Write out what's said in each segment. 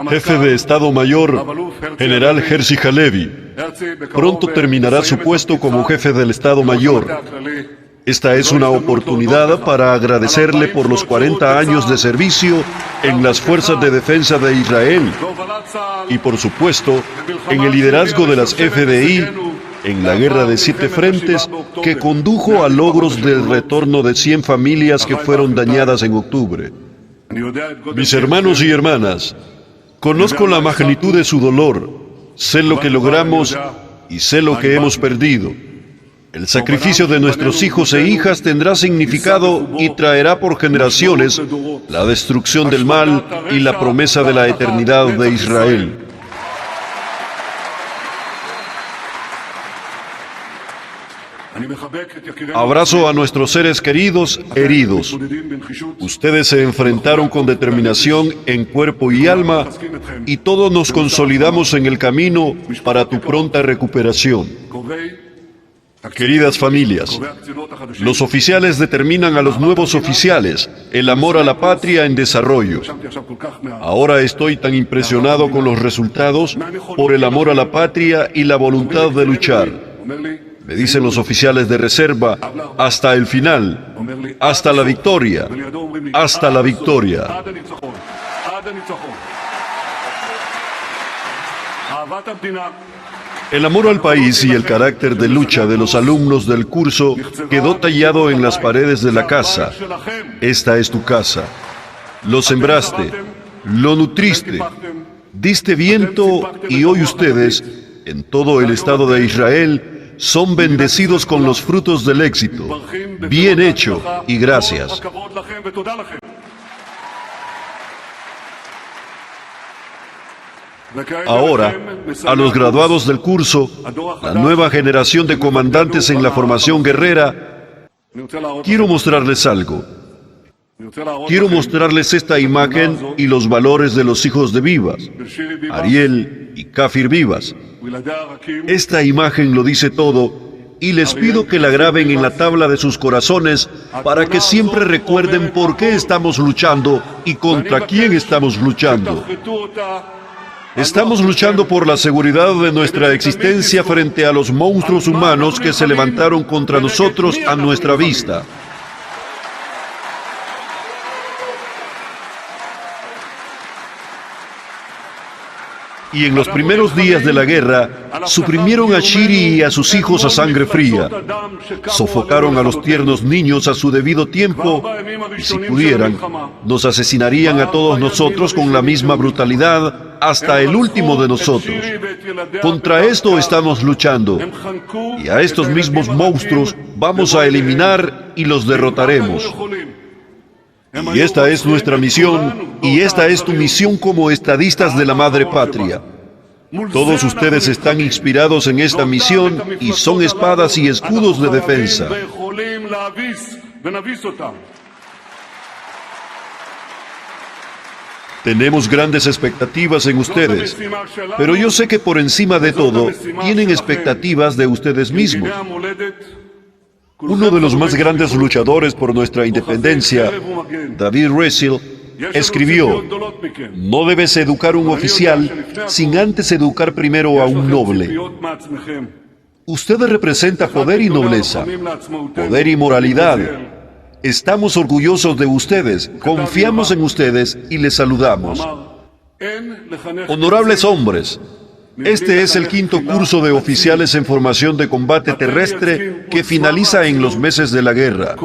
Jefe de Estado Mayor, General Herzi Halevi, pronto terminará su puesto como jefe del Estado Mayor. Esta es una oportunidad para agradecerle por los 40 años de servicio en las Fuerzas de Defensa de Israel y, por supuesto, en el liderazgo de las FDI en la Guerra de 7 Frentes que condujo a logros del retorno de 100 familias que fueron dañadas en octubre. Mis hermanos y hermanas, conozco la magnitud de su dolor, sé lo que logramos y sé lo que hemos perdido. El sacrificio de nuestros hijos e hijas tendrá significado y traerá por generaciones la destrucción del mal y la promesa de la eternidad de Israel. Abrazo a nuestros seres queridos heridos. Ustedes se enfrentaron con determinación en cuerpo y alma y todos nos consolidamos en el camino para tu pronta recuperación. Queridas familias, los oficiales determinan a los nuevos oficiales el amor a la patria en desarrollo. Ahora estoy tan impresionado con los resultados por el amor a la patria y la voluntad de luchar. Me dicen los oficiales de reserva, hasta el final, hasta la victoria, hasta la victoria. El amor al país y el carácter de lucha de los alumnos del curso quedó tallado en las paredes de la casa. Esta es tu casa. Lo sembraste, lo nutriste, diste viento y hoy ustedes, en todo el Estado de Israel, son bendecidos con los frutos del éxito. Bien hecho y gracias. Ahora, a los graduados del curso, la nueva generación de comandantes en la formación guerrera, quiero mostrarles algo. Quiero mostrarles esta imagen y los valores de los hijos de Vivas, Ariel y Kafir Vivas. Esta imagen lo dice todo y les pido que la graben en la tabla de sus corazones para que siempre recuerden por qué estamos luchando y contra quién estamos luchando. Estamos luchando por la seguridad de nuestra existencia frente a los monstruos humanos que se levantaron contra nosotros a nuestra vista. Y en los primeros días de la guerra, suprimieron a Shiri y a sus hijos a sangre fría. Sofocaron a los tiernos niños a su debido tiempo y, si pudieran, nos asesinarían a todos nosotros con la misma brutalidad hasta el último de nosotros. Contra esto estamos luchando. Y a estos mismos monstruos vamos a eliminar y los derrotaremos. Y esta es nuestra misión, y esta es tu misión como estadistas de la madre patria. Todos ustedes están inspirados en esta misión y son espadas y escudos de defensa. Tenemos grandes expectativas en ustedes, pero yo sé que por encima de todo, tienen expectativas de ustedes mismos. Uno de los más grandes luchadores por nuestra independencia, David Resil, escribió: no debes educar un oficial sin antes educar primero a un noble. Usted representa poder y nobleza, poder y moralidad. Estamos orgullosos de ustedes, confiamos en ustedes y les saludamos. Honorables hombres, este es el 5º curso de oficiales en formación de combate terrestre que finaliza en los meses de la guerra.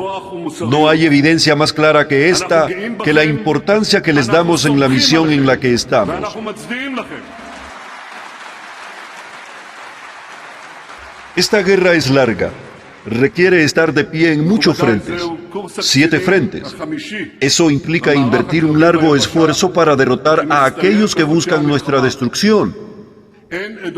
No hay evidencia más clara que esta, que la importancia que les damos en la misión en la que estamos. Esta guerra es larga. Requiere estar de pie en muchos frentes, 7 frentes. Eso implica invertir un largo esfuerzo para derrotar a aquellos que buscan nuestra destrucción.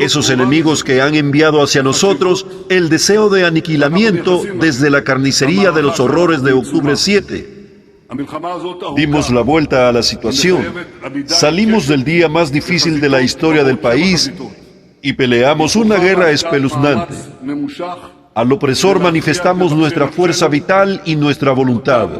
Esos enemigos que han enviado hacia nosotros el deseo de aniquilamiento desde la carnicería de los horrores de octubre 7. Dimos la vuelta a la situación. Salimos del día más difícil de la historia del país y peleamos una guerra espeluznante. Al opresor manifestamos nuestra fuerza vital y nuestra voluntad.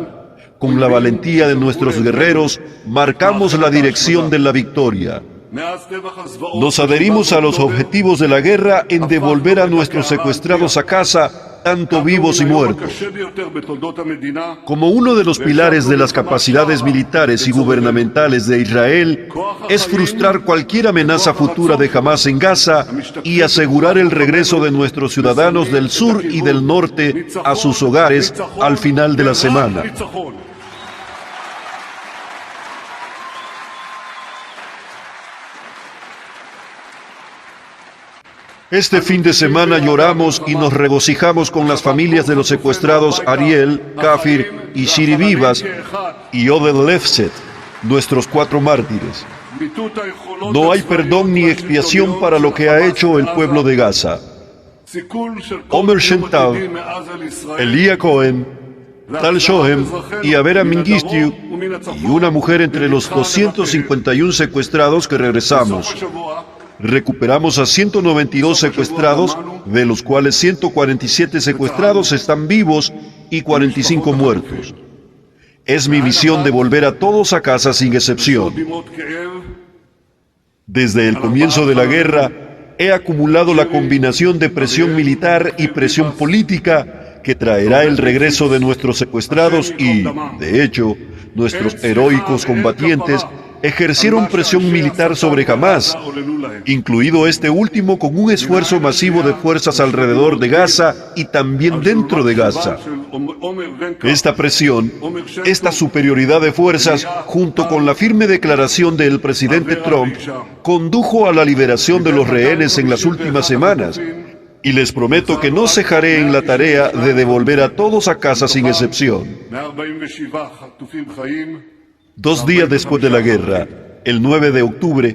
Con la valentía de nuestros guerreros, marcamos la dirección de la victoria. Nos adherimos a los objetivos de la guerra en devolver a nuestros secuestrados a casa, tanto vivos y muertos. Como uno de los pilares de las capacidades militares y gubernamentales de Israel, es frustrar cualquier amenaza futura de Hamás en Gaza y asegurar el regreso de nuestros ciudadanos del sur y del norte a sus hogares al final de la semana. Este fin de semana lloramos y nos regocijamos con las familias de los secuestrados Ariel, Kafir y Shiri Vivas y Oded Lefset, nuestros 4 mártires. No hay perdón ni expiación para lo que ha hecho el pueblo de Gaza. Omer Shentab, Elia Cohen, Tal Shohem y Avera Mengistu y una mujer entre los 251 secuestrados que regresamos. Recuperamos a 192 secuestrados, de los cuales 147 secuestrados están vivos y 45 muertos. Es mi misión devolver a todos a casa sin excepción. Desde el comienzo de la guerra, he acumulado la combinación de presión militar y presión política que traerá el regreso de nuestros secuestrados y, de hecho, nuestros heroicos combatientes ejercieron presión militar sobre Hamás, incluido este último con un esfuerzo masivo de fuerzas alrededor de Gaza y también dentro de Gaza. Esta presión, esta superioridad de fuerzas, junto con la firme declaración del presidente Trump, condujo a la liberación de los rehenes en las últimas semanas, y les prometo que no cejaré en la tarea de devolver a todos a casa sin excepción. 2 días después de la guerra, el 9 de octubre,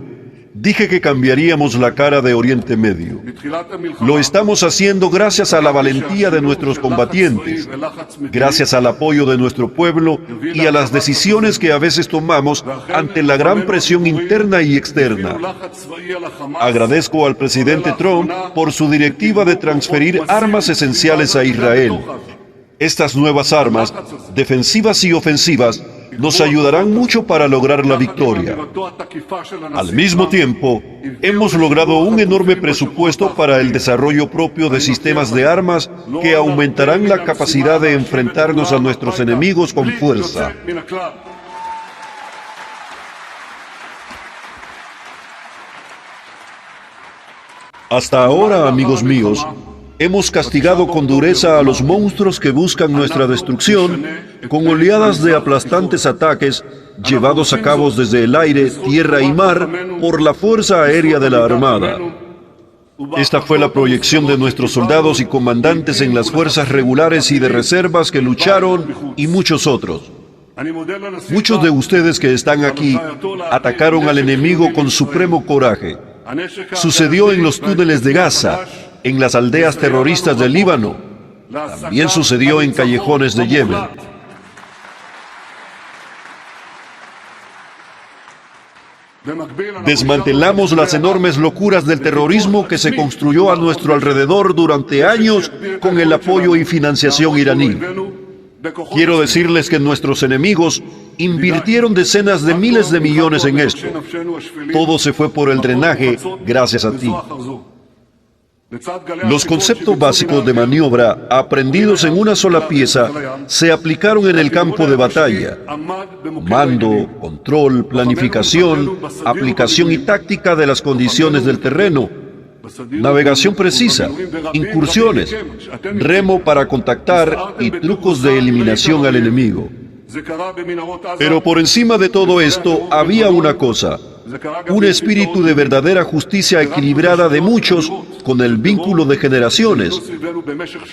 dije que cambiaríamos la cara de Oriente Medio. Lo estamos haciendo gracias a la valentía de nuestros combatientes, gracias al apoyo de nuestro pueblo y a las decisiones que a veces tomamos ante la gran presión interna y externa. Agradezco al presidente Trump por su directiva de transferir armas esenciales a Israel. Estas nuevas armas, defensivas y ofensivas, nos ayudarán mucho para lograr la victoria. Al mismo tiempo, hemos logrado un enorme presupuesto para el desarrollo propio de sistemas de armas que aumentarán la capacidad de enfrentarnos a nuestros enemigos con fuerza. Hasta ahora, amigos míos, hemos castigado con dureza a los monstruos que buscan nuestra destrucción con oleadas de aplastantes ataques llevados a cabo desde el aire, tierra y mar por la Fuerza Aérea de la Armada. Esta fue la proyección de nuestros soldados y comandantes en las fuerzas regulares y de reservas que lucharon y muchos otros. Muchos de ustedes que están aquí atacaron al enemigo con supremo coraje. Sucedió en los túneles de Gaza, en las aldeas terroristas del Líbano. También sucedió en callejones de Yemen. Desmantelamos las enormes locuras del terrorismo que se construyó a nuestro alrededor durante años con el apoyo y financiación iraní. Quiero decirles que nuestros enemigos invirtieron decenas de miles de millones en esto. Todo se fue por el drenaje gracias a ti. Los conceptos básicos de maniobra, aprendidos en una sola pieza, se aplicaron en el campo de batalla. Mando, control, planificación, aplicación y táctica de las condiciones del terreno, navegación precisa, incursiones, remo para contactar y trucos de eliminación al enemigo. Pero por encima de todo esto había una cosa: un espíritu de verdadera justicia equilibrada de muchos con el vínculo de generaciones.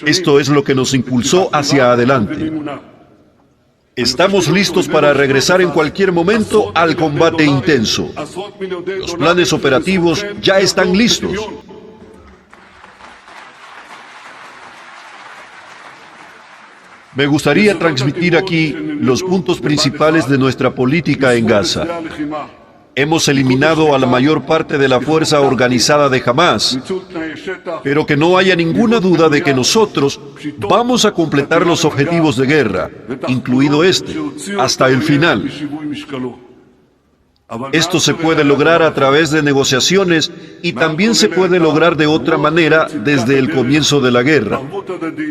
Esto es lo que nos impulsó hacia adelante. Estamos listos para regresar en cualquier momento al combate intenso. Los planes operativos ya están listos. Me gustaría transmitir aquí los puntos principales de nuestra política en Gaza. Hemos eliminado a la mayor parte de la fuerza organizada de Hamás, pero que no haya ninguna duda de que nosotros vamos a completar los objetivos de guerra, incluido este, hasta el final. Esto se puede lograr a través de negociaciones y también se puede lograr de otra manera desde el comienzo de la guerra.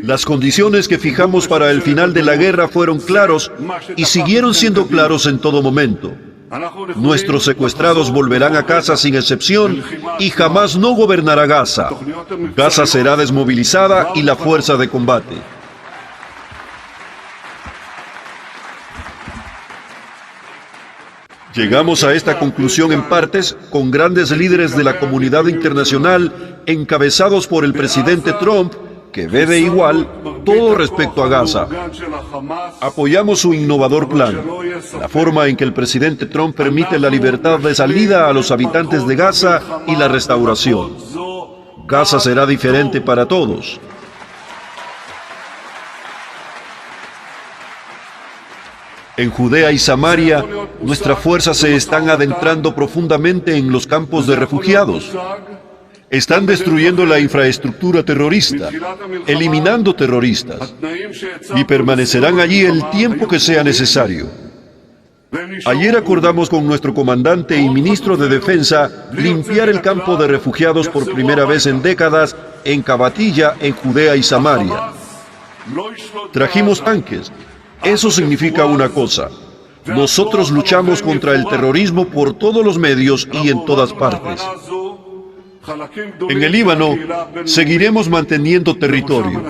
Las condiciones que fijamos para el final de la guerra fueron claros y siguieron siendo claros en todo momento. Nuestros secuestrados volverán a casa sin excepción y jamás no gobernará Gaza. Gaza será desmovilizada y la fuerza de combate. Llegamos a esta conclusión en partes con grandes líderes de la comunidad internacional encabezados por el presidente Trump, que ve de igual todo respecto a Gaza. Apoyamos su innovador plan, la forma en que el presidente Trump permite la libertad de salida a los habitantes de Gaza y la restauración. Gaza será diferente para todos. En Judea y Samaria, nuestras fuerzas se están adentrando profundamente en los campos de refugiados. Están destruyendo la infraestructura terrorista, eliminando terroristas, y permanecerán allí el tiempo que sea necesario. Ayer acordamos con nuestro comandante y ministro de Defensa limpiar el campo de refugiados por primera vez en décadas en Cabatilla, en Judea y Samaria. Trajimos tanques. Eso significa una cosa: nosotros luchamos contra el terrorismo por todos los medios y en todas partes. En el Líbano, seguiremos manteniendo territorio.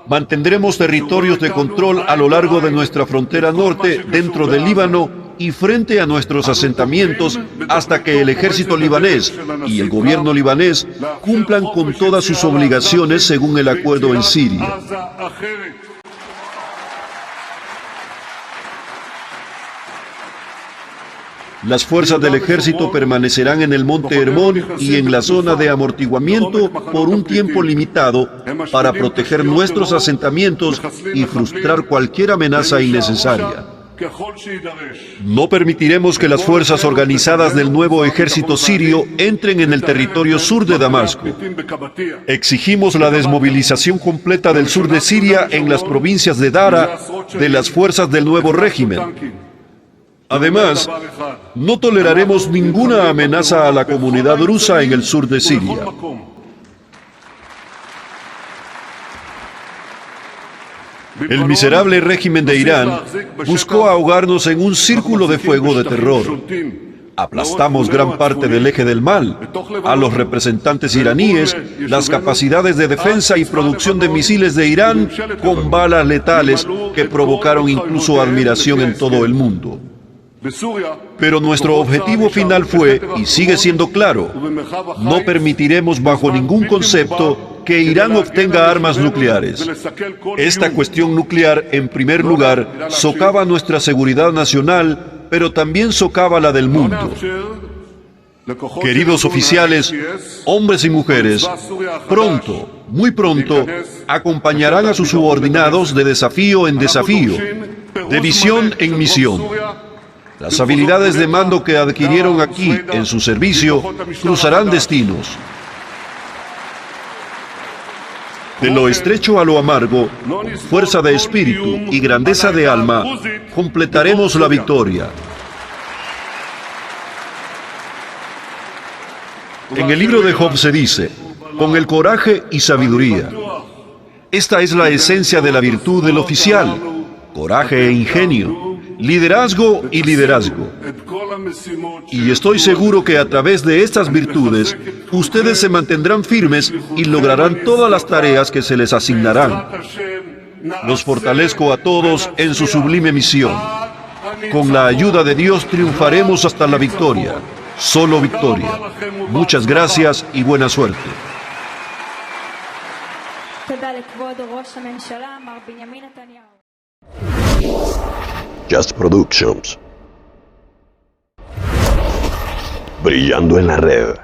Mantendremos territorios de control a lo largo de nuestra frontera norte, dentro del Líbano y frente a nuestros asentamientos, hasta que el ejército libanés y el gobierno libanés cumplan con todas sus obligaciones según el acuerdo en Siria. Las fuerzas del ejército permanecerán en el monte Hermón y en la zona de amortiguamiento por un tiempo limitado para proteger nuestros asentamientos y frustrar cualquier amenaza innecesaria. No permitiremos que las fuerzas organizadas del nuevo ejército sirio entren en el territorio sur de Damasco. Exigimos la desmovilización completa del sur de Siria en las provincias de Dara de las fuerzas del nuevo régimen. Además, no toleraremos ninguna amenaza a la comunidad rusa en el sur de Siria. El miserable régimen de Irán buscó ahogarnos en un círculo de fuego de terror. Aplastamos gran parte del eje del mal, a los representantes iraníes, las capacidades de defensa y producción de misiles de Irán con balas letales que provocaron incluso admiración en todo el mundo. Pero nuestro objetivo final fue, y sigue siendo claro, no permitiremos bajo ningún concepto que Irán obtenga armas nucleares. Esta cuestión nuclear, en primer lugar, socava nuestra seguridad nacional, pero también socava la del mundo. Queridos oficiales, hombres y mujeres, pronto, muy pronto, acompañarán a sus subordinados de desafío en desafío, de misión en misión. Las habilidades de mando que adquirieron aquí en su servicio cruzarán destinos. De lo estrecho a lo amargo, con fuerza de espíritu y grandeza de alma, completaremos la victoria. En el libro de Job se dice, con el coraje y sabiduría. Esta es la esencia de la virtud del oficial, coraje e ingenio, liderazgo y liderazgo. Y estoy seguro que a través de estas virtudes, ustedes se mantendrán firmes y lograrán todas las tareas que se les asignarán. Los fortalezco a todos en su sublime misión. Con la ayuda de Dios triunfaremos hasta la victoria. Solo victoria. Muchas gracias y buena suerte. Just Productions. Brillando en la red.